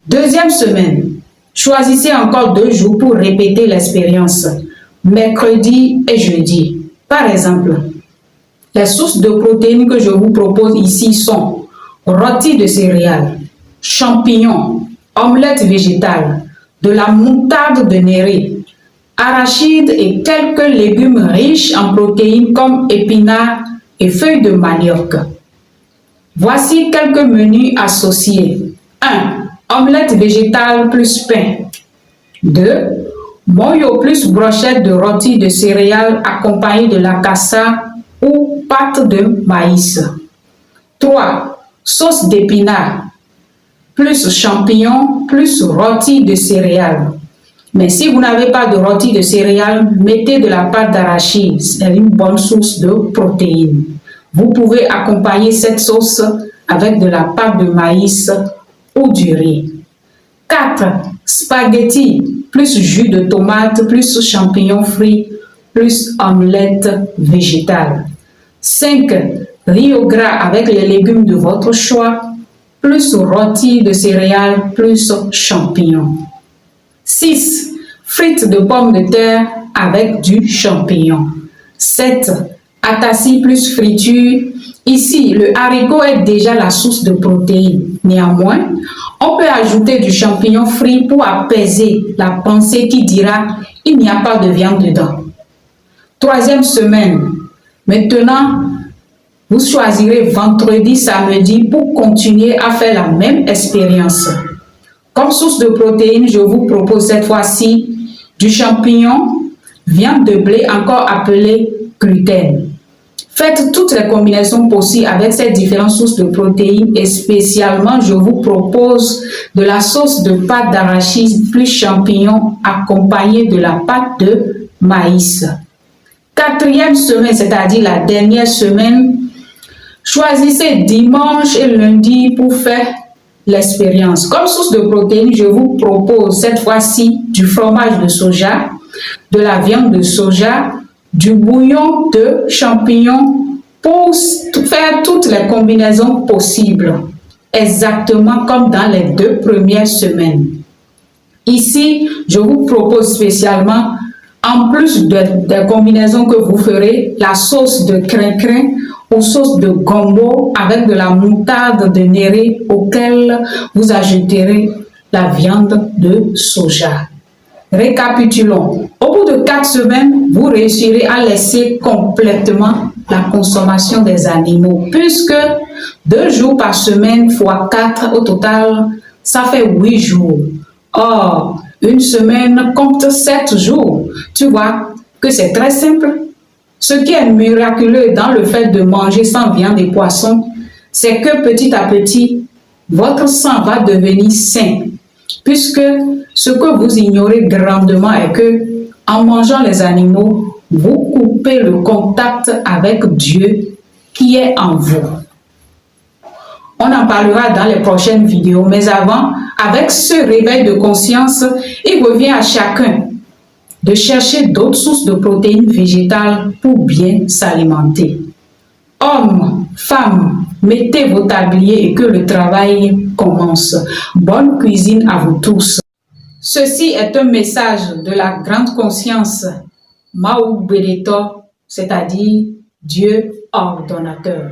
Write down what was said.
Deuxième semaine, choisissez encore 2 jours pour répéter l'expérience, mercredi et jeudi. Par exemple, les sources de protéines que je vous propose ici sont rôti de céréales, champignons, omelette végétale, de la moutarde de Néré, arachides et quelques légumes riches en protéines comme épinards et feuilles de manioc. Voici quelques menus associés. 1. Omelette végétale plus pain. 2. Moyo plus brochette de rôti de céréales accompagné de la cassa ou pâte de maïs. 3. Sauce d'épinards plus champignons plus rôti de céréales. Mais si vous n'avez pas de rôti de céréales, mettez de la pâte d'arachide. C'est une bonne source de protéines. Vous pouvez accompagner cette sauce avec de la pâte de maïs ou du riz. 4. Spaghetti plus jus de tomate plus champignons frits plus omelette végétale. 5. Riz au gras avec les légumes de votre choix plus rôti de céréales plus champignons. 6. Frites de pommes de terre avec du champignon. 7. Atassi plus friture. Ici, le haricot est déjà la source de protéines. Néanmoins, on peut ajouter du champignon frit pour apaiser la pensée qui dira « il n'y a pas de viande dedans ». Troisième semaine. Maintenant, vous choisirez vendredi, samedi pour continuer à faire la même expérience. Comme source de protéines, je vous propose cette fois-ci du champignon, viande de blé encore appelée gluten. Faites toutes les combinaisons possibles avec ces différentes sources de protéines et spécialement, je vous propose de la sauce de pâte d'arachide plus champignons accompagnée de la pâte de maïs. Quatrième semaine, c'est-à-dire la dernière semaine, choisissez dimanche et lundi pour faire l'expérience. Comme source de protéines, je vous propose cette fois-ci du fromage de soja, de la viande de soja, du bouillon de champignons pour faire toutes les combinaisons possibles, exactement comme dans les 2 premières semaines. Ici, je vous propose spécialement, en plus des combinaisons que vous ferez, la sauce de crin-crin ou sauce de gombo avec de la moutarde de Néré auquel vous ajouterez la viande de soja. Récapitulons. Au bout de 4 semaines, vous réussirez à laisser complètement la consommation des animaux puisque 2 jours par semaine fois 4 au total, ça fait 8 jours. Or, une semaine compte 7 jours. Tu vois que c'est très simple. Ce qui est miraculeux dans le fait de manger sans viande et poisson, c'est que petit à petit, votre sang va devenir sain. Puisque ce que vous ignorez grandement est que, en mangeant les animaux, vous coupez le contact avec Dieu qui est en vous. On en parlera dans les prochaines vidéos, mais avant, avec ce réveil de conscience, il revient à chacun de chercher d'autres sources de protéines végétales pour bien s'alimenter. Hommes, femmes, mettez vos tabliers et que le travail commence. Bonne cuisine à vous tous. Ceci est un message de la grande conscience, Maou Bereto, c'est-à-dire Dieu ordonnateur.